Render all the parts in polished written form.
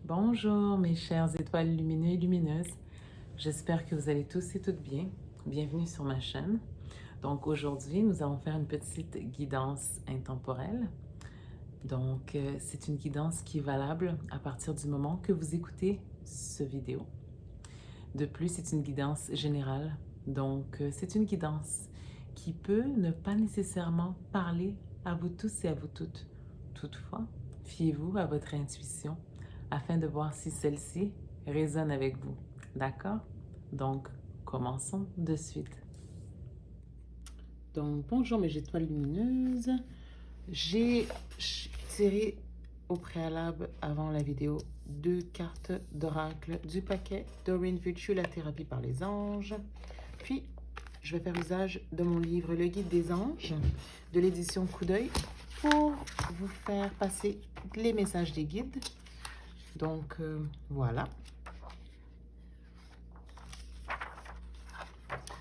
Bonjour mes chères étoiles lumineux et lumineuses, j'espère que vous allez tous et toutes bien. Bienvenue sur ma chaîne. Donc aujourd'hui, nous allons faire une petite guidance intemporelle. Donc c'est une guidance qui est valable à partir du moment que vous écoutez ce vidéo. De plus, c'est une guidance générale. Donc c'est une guidance qui peut ne pas nécessairement parler à vous tous et à vous toutes. Toutefois, fiez-vous à votre intuition afin de voir si celle-ci résonne avec vous. D'accord? Donc, commençons de suite. Donc, bonjour mes étoiles lumineuses. J'ai tiré au préalable, avant la vidéo, 2 cartes d'oracle du paquet Doreen Virtue, la thérapie par les anges. Puis, je vais faire usage de mon livre Le Guide des anges, de l'édition Coup d'œil, pour vous faire passer les messages des guides. Donc, voilà.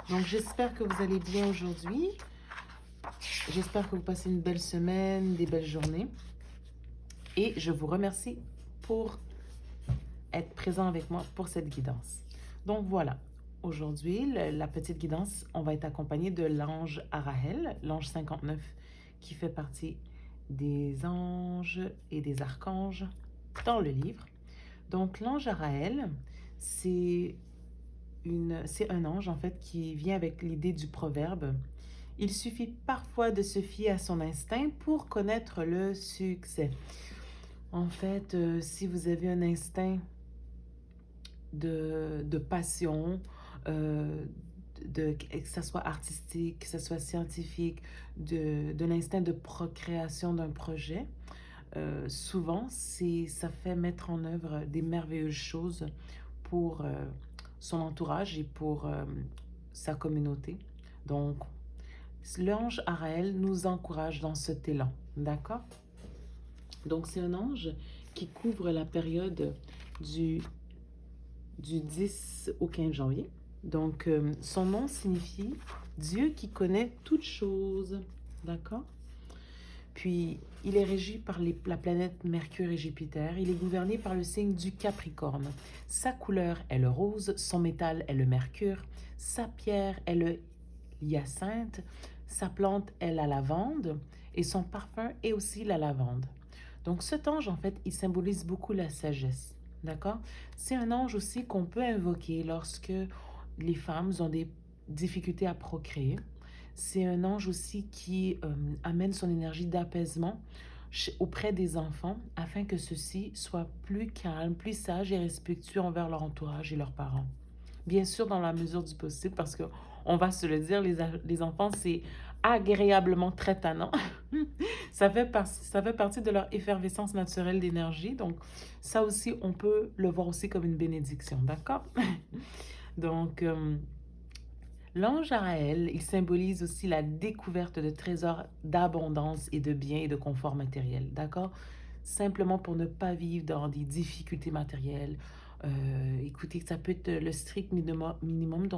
Donc, j'espère que vous allez bien aujourd'hui. J'espère que vous passez une belle semaine, des belles journées. Et je vous remercie pour être présent avec moi pour cette guidance. Donc, voilà. Aujourd'hui, la petite guidance, on va être accompagné de l'ange Arahel, l'ange 59, qui fait partie des anges et des archanges dans le livre. Donc, l'ange Arahel, c'est un ange, en fait, qui vient avec l'idée du proverbe. Il suffit parfois de se fier à son instinct pour connaître le succès. En fait, si vous avez un instinct de passion, que ce soit artistique, que ce soit scientifique, de l'instinct de procréation d'un projet, souvent, ça fait mettre en œuvre des merveilleuses choses pour son entourage et pour sa communauté. Donc, l'ange Araël nous encourage dans cet élan, d'accord? Donc, c'est un ange qui couvre la période du 10 au 15 janvier. Donc, son nom signifie Dieu qui connaît toutes choses, d'accord? Puis, il est régi par la planète Mercure et Jupiter. Il est gouverné par le signe du Capricorne. Sa couleur est le rose, son métal est le mercure, sa pierre est le hyacinthe, sa plante est la lavande et son parfum est aussi la lavande. Donc cet ange, en fait, il symbolise beaucoup la sagesse, d'accord? C'est un ange aussi qu'on peut invoquer lorsque les femmes ont des difficultés à procréer. C'est un ange aussi qui amène son énergie d'apaisement auprès des enfants afin que ceux-ci soient plus calmes, plus sages et respectueux envers leur entourage et leurs parents. Bien sûr, dans la mesure du possible, parce que on va se le dire, les enfants, c'est agréablement très tannant. Ça fait partie de leur effervescence naturelle d'énergie. Donc, ça aussi, on peut le voir aussi comme une bénédiction, d'accord? Donc, l'ange Araël, il symbolise aussi la découverte de trésors d'abondance et de biens et de confort matériel, d'accord? Simplement pour ne pas vivre dans des difficultés matérielles. Écoutez, ça peut être le strict minimum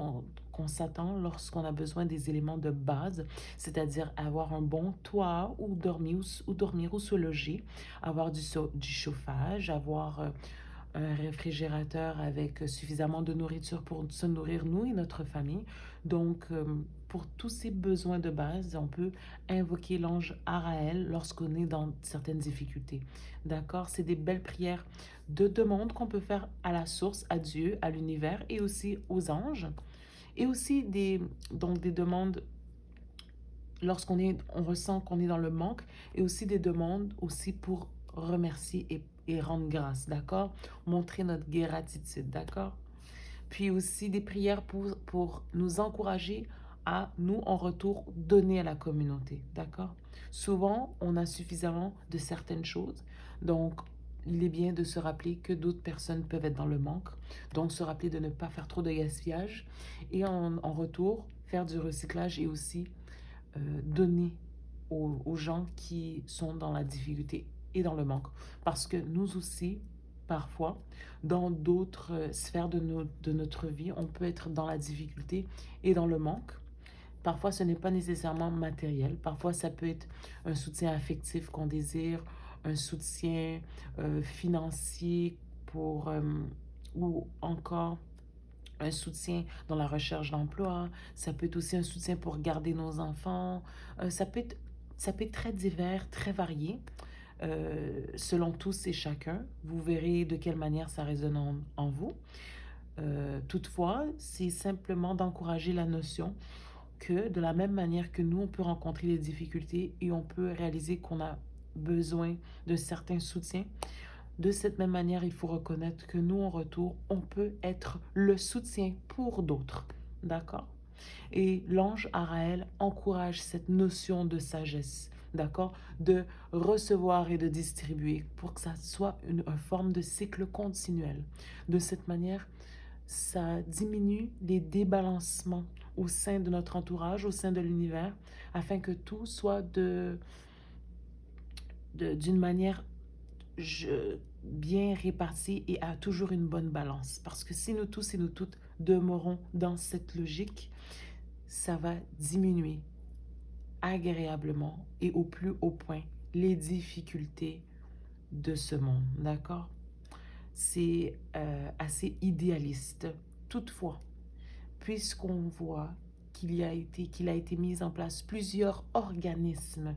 qu'on s'attend lorsqu'on a besoin des éléments de base, c'est-à-dire avoir un bon toit ou dormir ou se loger, avoir du chauffage, avoir un réfrigérateur avec suffisamment de nourriture pour se nourrir nous et notre famille. Donc, pour tous ces besoins de base, on peut invoquer l'ange Araël lorsqu'on est dans certaines difficultés. D'accord? C'est des belles prières de demande qu'on peut faire à la source, à Dieu, à l'univers et aussi aux anges. Et aussi donc des demandes on ressent qu'on est dans le manque et aussi des demandes aussi pour remercier et rendre grâce, d'accord? Montrer notre gratitude, d'accord? Puis aussi des prières pour nous encourager à nous, en retour, donner à la communauté, d'accord? Souvent, on a suffisamment de certaines choses, donc il est bien de se rappeler que d'autres personnes peuvent être dans le manque, donc se rappeler de ne pas faire trop de gaspillage et en retour, faire du recyclage et aussi donner aux gens qui sont dans la difficulté et dans le manque. Parce que nous aussi, parfois, dans d'autres sphères de notre vie, on peut être dans la difficulté et dans le manque. Parfois, ce n'est pas nécessairement matériel. Parfois, ça peut être un soutien affectif qu'on désire, un soutien financier ou encore un soutien dans la recherche d'emploi. Ça peut être aussi un soutien pour garder nos enfants. Ça peut être très divers, très varié, selon tous et chacun. Vous verrez de quelle manière ça résonne en vous. Toutefois, c'est simplement d'encourager la notion que de la même manière que nous, on peut rencontrer des difficultés et on peut réaliser qu'on a besoin de certains soutiens, de cette même manière, il faut reconnaître que nous, en retour, on peut être le soutien pour d'autres. D'accord? Et l'ange Araël encourage cette notion de sagesse, d'accord? De recevoir et de distribuer pour que ça soit une forme de cycle continuel. De cette manière, ça diminue les débalancements au sein de notre entourage, au sein de l'univers, afin que tout soit d'une manière bien répartie et à toujours une bonne balance. Parce que si nous tous et nous toutes demeurons dans cette logique, ça va diminuer agréablement et au plus haut point les difficultés de ce monde. D'accord? C'est assez idéaliste. Toutefois, puisqu'on voit qu'il a été mis en place plusieurs organismes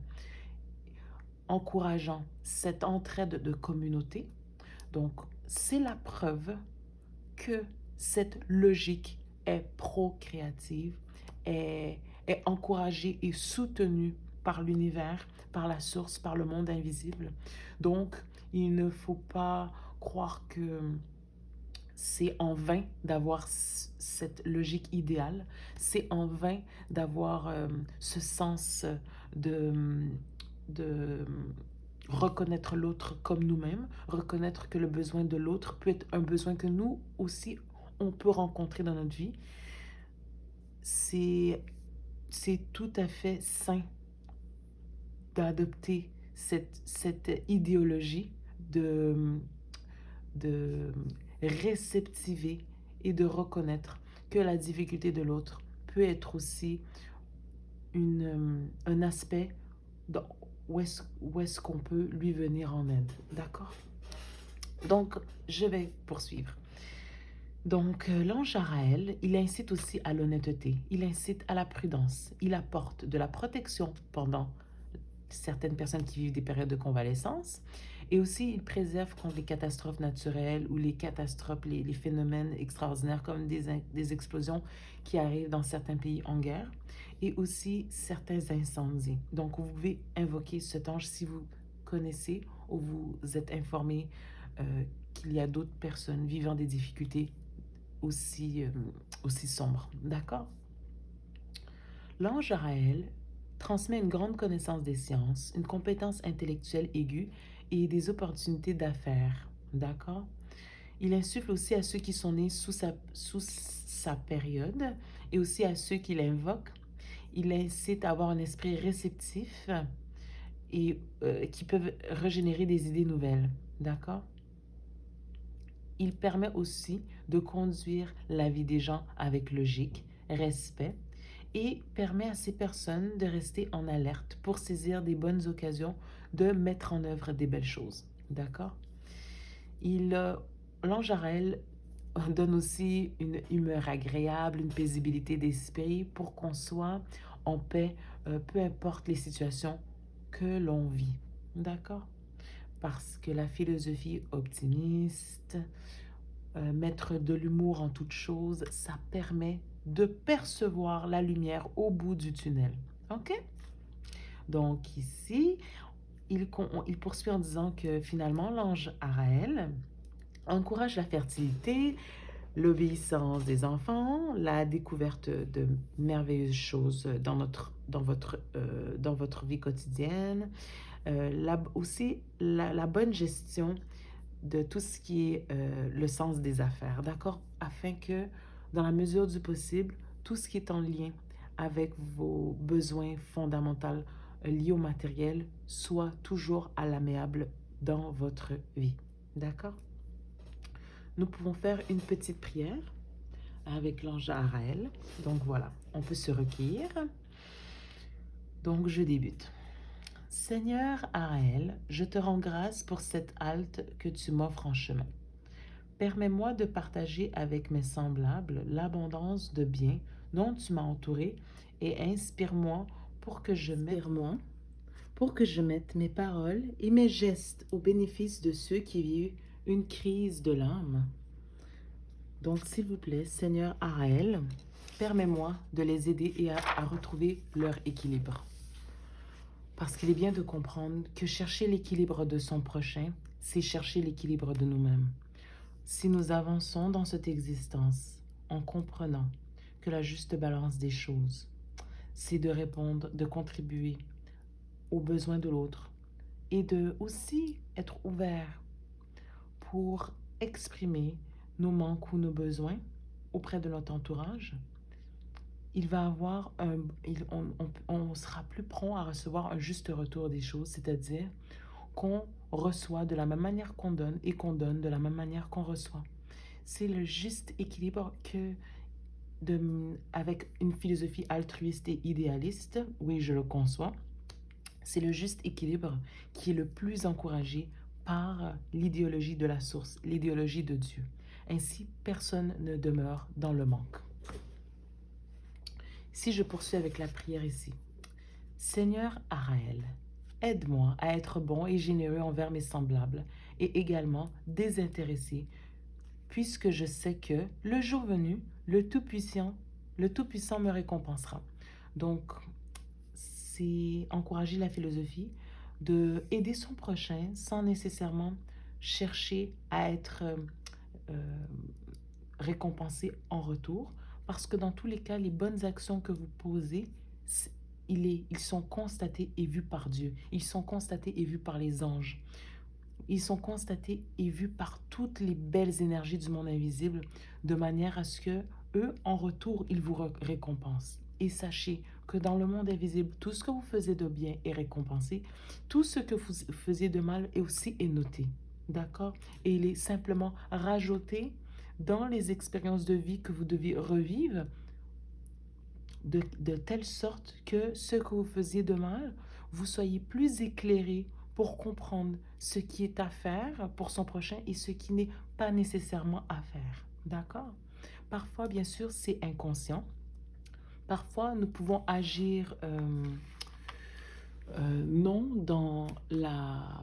encourageant cette entraide de communauté, donc c'est la preuve que cette logique est procréative, est encouragée et soutenue par l'univers, par la source, par le monde invisible. Donc, il ne faut pas croire que c'est en vain d'avoir cette logique idéale, c'est en vain d'avoir ce sens de reconnaître l'autre comme nous-mêmes, reconnaître que le besoin de l'autre peut être un besoin que nous aussi, on peut rencontrer dans notre vie. C'est tout à fait sain d'adopter cette idéologie de réceptiver et de reconnaître que la difficulté de l'autre peut être aussi un aspect où est-ce qu'on peut lui venir en aide. D'accord? Donc, je vais poursuivre. Donc, l'ange Araël, il incite aussi à l'honnêteté, il incite à la prudence, il apporte de la protection pendant certaines personnes qui vivent des périodes de convalescence, et aussi il préserve contre les catastrophes naturelles ou les catastrophes, les phénomènes extraordinaires comme des explosions qui arrivent dans certains pays en guerre, et aussi certains incendies. Donc, vous pouvez invoquer cet ange si vous connaissez ou vous êtes informé qu'il y a d'autres personnes vivant des difficultés aussi sombres. D'accord? L'ange Araël transmet une grande connaissance des sciences, une compétence intellectuelle aiguë et des opportunités d'affaires. D'accord? Il insuffle aussi à ceux qui sont nés sous sa période et aussi à ceux qui l'invoquent. Il incite à avoir un esprit réceptif et qui peuvent régénérer des idées nouvelles. D'accord? Il permet aussi de conduire la vie des gens avec logique, respect et permet à ces personnes de rester en alerte pour saisir des bonnes occasions de mettre en œuvre des belles choses. D'accord? L'ange Araël donne aussi une humeur agréable, une paisibilité d'esprit pour qu'on soit en paix, peu importe les situations que l'on vit. D'accord? Parce que la philosophie optimiste, mettre de l'humour en toute chose, ça permet de percevoir la lumière au bout du tunnel. OK? Donc ici, il poursuit en disant que finalement, l'ange Araël encourage la fertilité, l'obéissance des enfants, la découverte de merveilleuses choses dans votre vie quotidienne, aussi la bonne gestion de tout ce qui est le sens des affaires, d'accord? Afin que, dans la mesure du possible, tout ce qui est en lien avec vos besoins fondamentaux liés au matériel soit toujours à l'amiable dans votre vie, d'accord? Nous pouvons faire une petite prière avec l'ange Araël. Donc voilà, on peut se recueillir. Donc je débute. Seigneur Araël, je te rends grâce pour cette halte que tu m'offres en chemin. Permets-moi de partager avec mes semblables l'abondance de biens dont tu m'as entouré et inspire-moi pour que je mette mes paroles et mes gestes au bénéfice de ceux qui vivent une crise de l'âme. Donc, s'il vous plaît, Seigneur Araël, permets-moi de les aider et à retrouver leur équilibre. Parce qu'il est bien de comprendre que chercher l'équilibre de son prochain, c'est chercher l'équilibre de nous-mêmes. Si nous avançons dans cette existence en comprenant que la juste balance des choses, c'est de répondre, de contribuer aux besoins de l'autre et de aussi être ouvert pour exprimer nos manques ou nos besoins auprès de notre entourage, on sera plus prompt à recevoir un juste retour des choses, c'est-à-dire qu'on reçoit de la même manière qu'on donne et qu'on donne de la même manière qu'on reçoit. C'est le juste équilibre avec une philosophie altruiste et idéaliste, oui, je le conçois, c'est le juste équilibre qui est le plus encouragé par l'idéologie de la source, l'idéologie de Dieu. Ainsi, personne ne demeure dans le manque. Si je poursuis avec la prière ici. Seigneur Araël, aide-moi à être bon et généreux envers mes semblables et également désintéressé, puisque je sais que, le jour venu, le Tout-Puissant me récompensera. Donc, c'est encourager la philosophie de aider son prochain sans nécessairement chercher à être récompensé en retour, parce que dans tous les cas, les bonnes actions que vous posez, ils sont constatés et vus par Dieu. Ils sont constatés et vus par les anges. Ils sont constatés et vus par toutes les belles énergies du monde invisible, de manière à ce que eux, en retour, ils vous récompensent. Et sachez que dans le monde invisible, tout ce que vous faisiez de bien est récompensé. Tout ce que vous faisiez de mal est noté. D'accord? Et il est simplement rajouté dans les expériences de vie que vous devez revivre de telle sorte que ce que vous faisiez de mal, vous soyez plus éclairé pour comprendre ce qui est à faire pour son prochain et ce qui n'est pas nécessairement à faire. D'accord? Parfois, bien sûr, c'est inconscient. Parfois, nous pouvons agir non dans la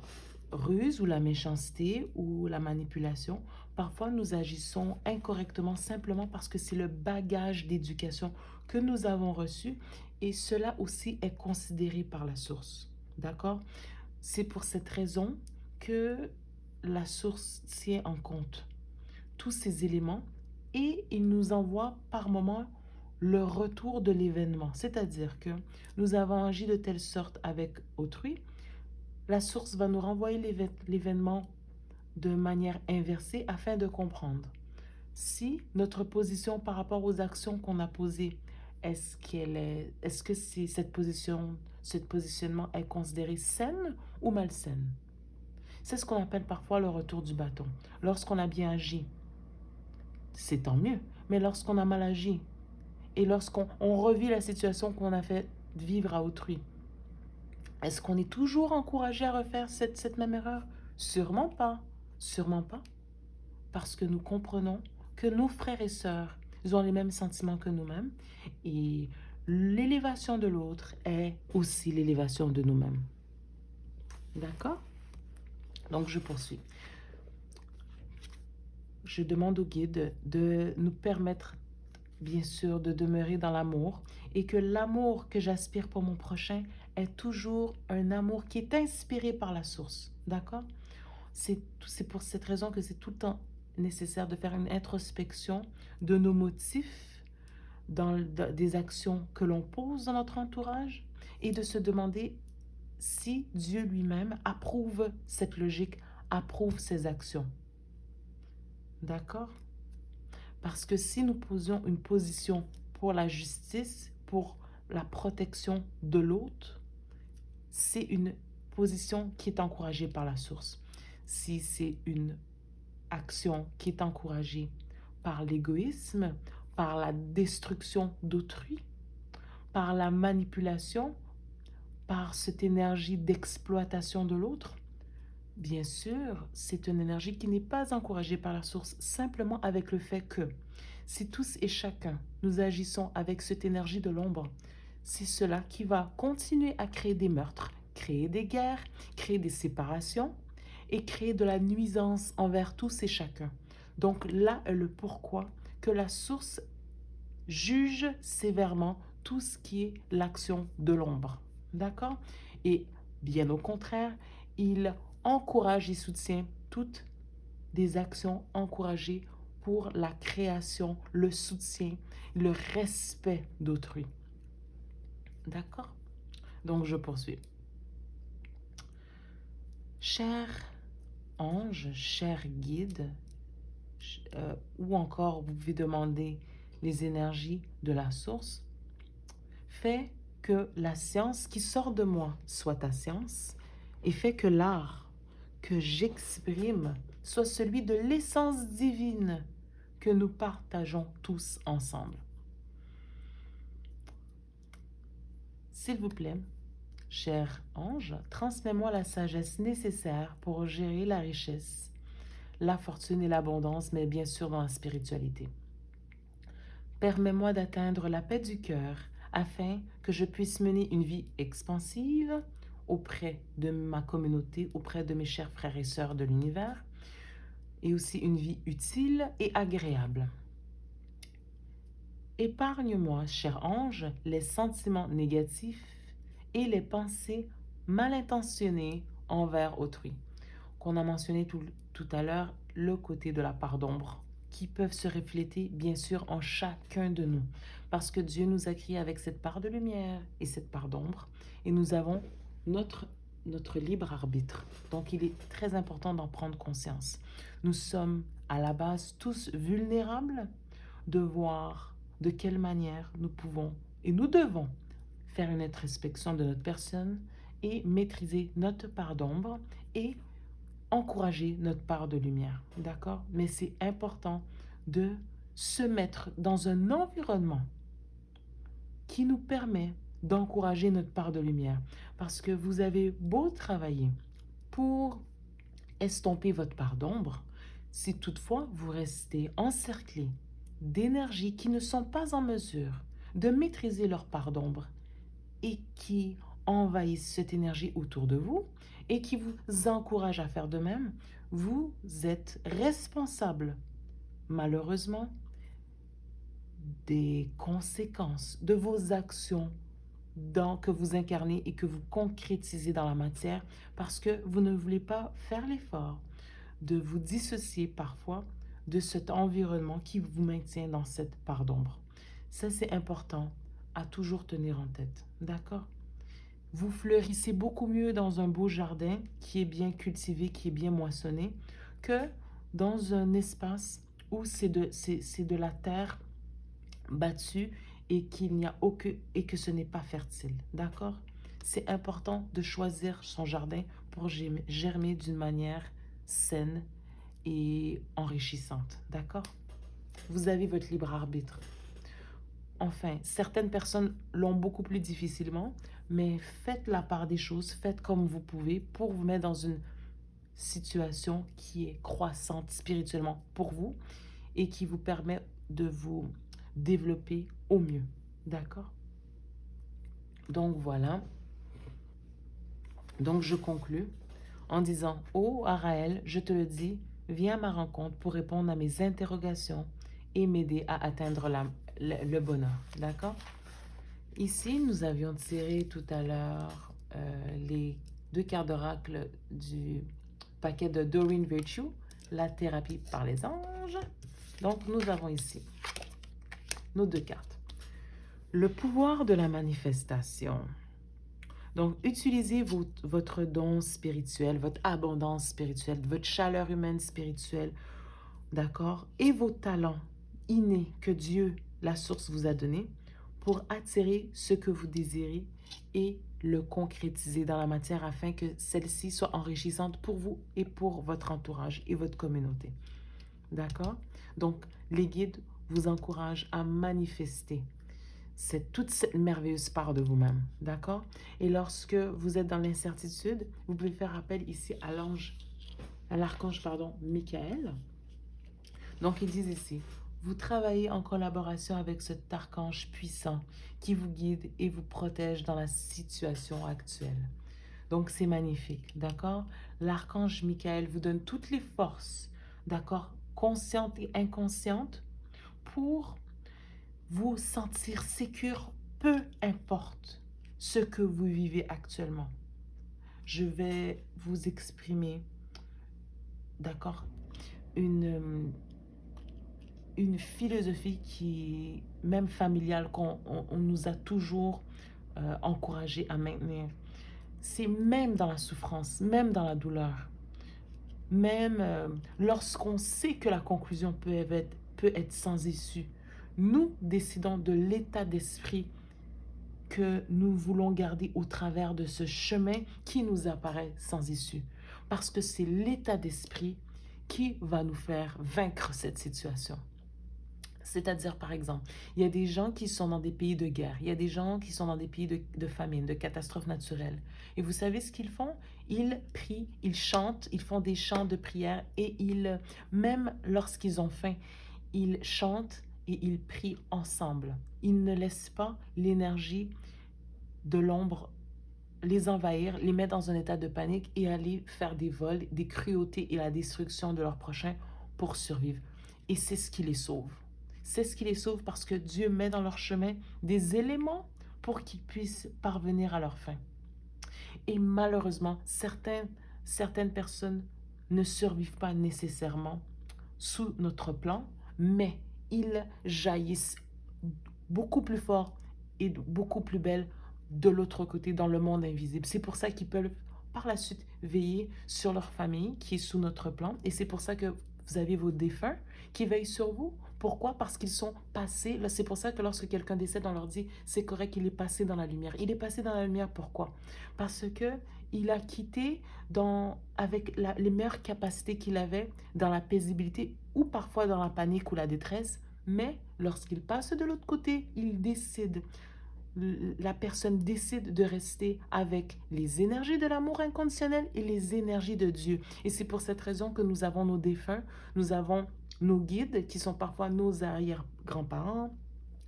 ruse ou la méchanceté ou la manipulation. Parfois, nous agissons incorrectement simplement parce que c'est le bagage d'éducation que nous avons reçu et cela aussi est considéré par la source. D'accord? C'est pour cette raison que la source tient en compte tous ces éléments et il nous envoie par moment le retour de l'événement. C'est-à-dire que nous avons agi de telle sorte avec autrui, la source va nous renvoyer l'événement de manière inversée afin de comprendre si notre position par rapport aux actions qu'on a posées, est-ce que ce positionnement est considéré saine ou malsaine? C'est ce qu'on appelle parfois le retour du bâton. Lorsqu'on a bien agi, c'est tant mieux. Mais lorsqu'on a mal agi et lorsqu'on revit la situation qu'on a fait vivre à autrui, est-ce qu'on est toujours encouragé à refaire cette même erreur? Sûrement pas. Sûrement pas. Parce que nous comprenons que nos frères et sœurs, ils ont les mêmes sentiments que nous-mêmes et l'élévation de l'autre est aussi l'élévation de nous-mêmes. D'accord? Donc, je poursuis. Je demande au guide de nous permettre, bien sûr, de demeurer dans l'amour et que l'amour que j'aspire pour mon prochain est toujours un amour qui est inspiré par la source. D'accord? C'est pour cette raison que c'est tout le temps nécessaire de faire une introspection de nos motifs dans des actions que l'on pose dans notre entourage et de se demander si Dieu lui-même approuve cette logique, approuve ces actions. D'accord? Parce que si nous posions une position pour la justice, pour la protection de l'autre, c'est une position qui est encouragée par la source. Si c'est une action qui est encouragée par l'égoïsme, par la destruction d'autrui, par la manipulation, par cette énergie d'exploitation de l'autre, Bien sûr, c'est une énergie qui n'est pas encouragée par la source, simplement avec le fait que si tous et chacun nous agissons avec cette énergie de l'ombre, c'est cela qui va continuer à créer des meurtres, créer des guerres, créer des séparations et créer de la nuisance envers tous et chacun. Donc là est le pourquoi que la source juge sévèrement tout ce qui est l'action de l'ombre. D'accord? Et bien au contraire, il encourage et soutient toutes des actions encouragées pour la création, le soutien, le respect d'autrui. D'accord? Donc je poursuis. Cher ange, cher guide, ou encore vous pouvez demander les énergies de la source, fait que la science qui sort de moi soit ta science et fait que l'art que j'exprime soit celui de l'essence divine que nous partageons tous ensemble. S'il vous plaît, cher ange, transmets-moi la sagesse nécessaire pour gérer la richesse, la fortune et l'abondance, mais bien sûr dans la spiritualité. Permets-moi d'atteindre la paix du cœur afin que je puisse mener une vie expansive auprès de ma communauté, auprès de mes chers frères et sœurs de l'univers, et aussi une vie utile et agréable. Épargne-moi, cher ange, les sentiments négatifs et les pensées mal intentionnées envers autrui. Qu'on a mentionné tout à l'heure, le côté de la part d'ombre, qui peuvent se refléter bien sûr en chacun de nous. Parce que Dieu nous a créés avec cette part de lumière et cette part d'ombre, et nous avons notre libre arbitre. Donc il est très important d'en prendre conscience. Nous sommes à la base tous vulnérables de voir de quelle manière nous pouvons et nous devons faire une introspection de notre personne et maîtriser notre part d'ombre et encourager notre part de lumière. D'accord? Mais c'est important de se mettre dans un environnement qui nous permet d'encourager notre part de lumière. Parce que vous avez beau travailler pour estomper votre part d'ombre, si toutefois vous restez encerclé d'énergies qui ne sont pas en mesure de maîtriser leur part d'ombre et qui envahissent cette énergie autour de vous et qui vous encouragent à faire de même, vous êtes responsable, malheureusement, des conséquences de vos actions que vous incarnez et que vous concrétisez dans la matière parce que vous ne voulez pas faire l'effort de vous dissocier parfois de cet environnement qui vous maintient dans cette part d'ombre. Ça, c'est important à toujours tenir en tête. D'accord? Vous fleurissez beaucoup mieux dans un beau jardin qui est bien cultivé, qui est bien moissonné, que dans un espace où c'est de la terre battue et qu'il n'y a aucun et que ce n'est pas fertile. D'accord? C'est important de choisir son jardin pour germer d'une manière saine et enrichissante. D'accord? Vous avez votre libre arbitre. Enfin, certaines personnes l'ont beaucoup plus difficilement, mais faites la part des choses, faites comme vous pouvez pour vous mettre dans une situation qui est croissante spirituellement pour vous et qui vous permet de vous développer au mieux. D'accord? Donc voilà. Donc je conclus en disant, ô Araël, je te le dis, viens à ma rencontre pour répondre à mes interrogations et m'aider à atteindre le bonheur. D'accord? Ici, nous avions tiré tout à l'heure les 2 cartes d'oracle du paquet de Doreen Virtue, la thérapie par les anges. Donc, nous avons ici nos 2 cartes. Le pouvoir de la manifestation. Donc, utilisez votre don spirituel, votre abondance spirituelle, votre chaleur humaine spirituelle, d'accord? Et vos talents innés que Dieu, la source, vous a donnés pour attirer ce que vous désirez et le concrétiser dans la matière afin que celle-ci soit enrichissante pour vous et pour votre entourage et votre communauté. D'accord? Donc, les guides vous encouragent à manifester toute cette merveilleuse part de vous-même. D'accord? Et lorsque vous êtes dans l'incertitude, vous pouvez faire appel ici à l'ange l'archange, pardon, Michael. Donc, ils disent ici, vous travaillez en collaboration avec cet archange puissant qui vous guide et vous protège dans la situation actuelle. Donc, c'est magnifique, d'accord? L'archange Michael vous donne toutes les forces, d'accord, conscientes et inconscientes, pour vous sentir sécure, peu importe ce que vous vivez actuellement. Je vais vous exprimer, d'accord, une philosophie qui, même familiale, qu'on nous a toujours encouragé à maintenir. C'est même dans la souffrance, même dans la douleur, même lorsqu'on sait que la conclusion peut être sans issue, nous décidons de l'état d'esprit que nous voulons garder au travers de ce chemin qui nous apparaît sans issue. Parce que c'est l'état d'esprit qui va nous faire vaincre cette situation. C'est-à-dire, par exemple, il y a des gens qui sont dans des pays de guerre, il y a des gens qui sont dans des pays de famine, de catastrophes naturelles. Et vous savez ce qu'ils font? Ils prient, ils chantent, ils font des chants de prière et même lorsqu'ils ont faim, ils chantent et ils prient ensemble. Ils ne laissent pas l'énergie de l'ombre les envahir, les mettre dans un état de panique et aller faire des vols, des cruautés et la destruction de leurs prochains pour survivre. Et c'est ce qui les sauve. C'est ce qui les sauve parce que Dieu met dans leur chemin des éléments pour qu'ils puissent parvenir à leur fin. Et malheureusement, certaines personnes ne survivent pas nécessairement sous notre plan, mais ils jaillissent beaucoup plus fort et beaucoup plus belles de l'autre côté, dans le monde invisible. C'est pour ça qu'ils peuvent par la suite veiller sur leur famille qui est sous notre plan. Et c'est pour ça que vous avez vos défunts qui veillent sur vous. Pourquoi? Parce qu'ils sont passés. C'est pour ça que lorsque quelqu'un décède, on leur dit, c'est correct, il est passé dans la lumière. Il est passé dans la lumière, pourquoi? Parce que il a quitté avec les meilleures capacités qu'il avait, dans la paisibilité ou parfois dans la panique ou la détresse. Mais lorsqu'il passe de l'autre côté, il décide. La personne décide de rester avec les énergies de l'amour inconditionnel et les énergies de Dieu. Et c'est pour cette raison que nous avons nos défunts, nous avons nos guides qui sont parfois nos arrière-grands-parents,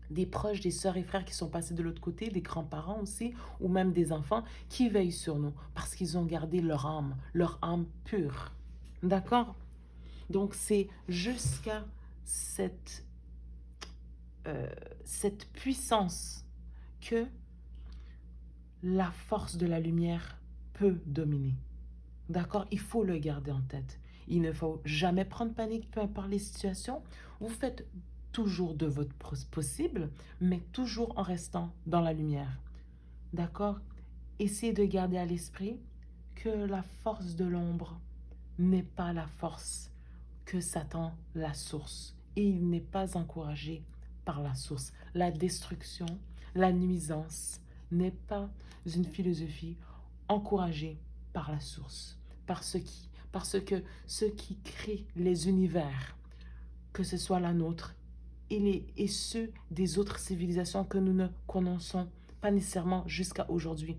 des proches, des sœurs et frères qui sont passés de l'autre côté, des grands-parents aussi, ou même des enfants qui veillent sur nous parce qu'ils ont gardé leur âme pure. D'accord? Donc c'est jusqu'à cette, cette puissance que la force de la lumière peut dominer. D'accord? Il faut le garder en tête. Il ne faut jamais prendre panique, peu importe les situations. Vous faites toujours de votre possible, mais toujours en restant dans la lumière. D'accord? Essayez de garder à l'esprit que la force de l'ombre n'est pas la force que Satan, la source. Et il n'est pas encouragé par la source. La destruction, la nuisance n'est pas une philosophie encouragée par la source. Parce que ce qui crée les univers, que ce soit la nôtre et ceux des autres civilisations que nous ne connaissons pas nécessairement jusqu'à aujourd'hui.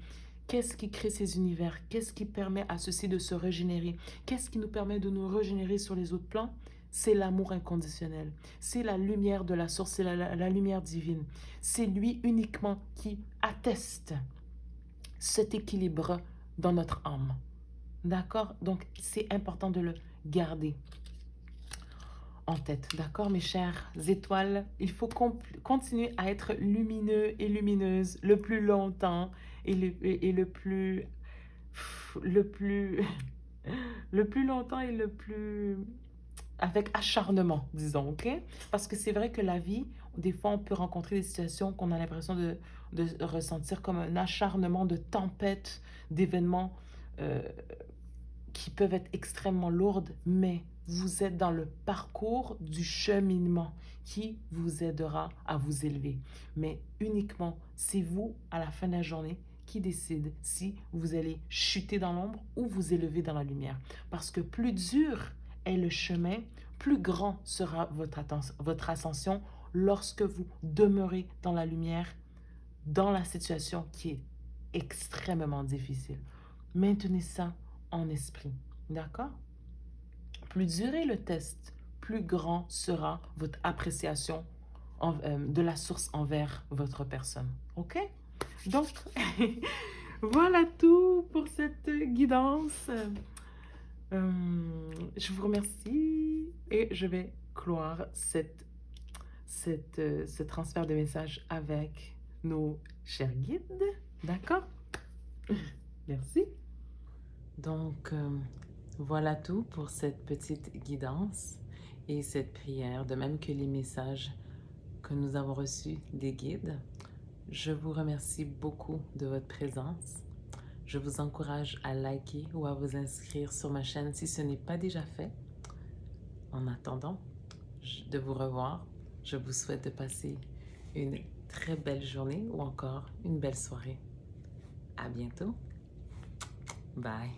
Qu'est-ce qui crée ces univers? Qu'est-ce qui permet à ceux-ci de se régénérer? Qu'est-ce qui nous permet de nous régénérer sur les autres plans? C'est l'amour inconditionnel. C'est la lumière de la source, c'est la lumière divine. C'est lui uniquement qui atteste cet équilibre dans notre âme. D'accord? Donc, c'est important de le garder en tête. D'accord, mes chères étoiles? Il faut continuer à être lumineux et lumineuse le plus longtemps et le plus... le plus... le plus longtemps et le plus... avec acharnement, disons, ok? Parce que c'est vrai que la vie, des fois, on peut rencontrer des situations qu'on a l'impression de ressentir comme un acharnement de tempête, d'événements qui peuvent être extrêmement lourdes, mais vous êtes dans le parcours du cheminement qui vous aidera à vous élever. Mais uniquement, c'est vous, à la fin de la journée, qui décide si vous allez chuter dans l'ombre ou vous élever dans la lumière. Parce que plus dur est le chemin, plus grand sera votre ascension lorsque vous demeurez dans la lumière, dans la situation qui est extrêmement difficile. Maintenez ça en esprit. D'accord? plus durer le test, plus grand sera votre appréciation de la source envers votre personne. OK? Donc, voilà tout pour cette guidance. Je vous remercie et je vais clore ce transfert de messages avec nos chers guides. D'accord? Merci. Donc, voilà tout pour cette petite guidance et cette prière, de même que les messages que nous avons reçus des guides. Je vous remercie beaucoup de votre présence. Je vous encourage à liker ou à vous inscrire sur ma chaîne si ce n'est pas déjà fait. En attendant de vous revoir, je vous souhaite de passer une très belle journée ou encore une belle soirée. À bientôt. Bye.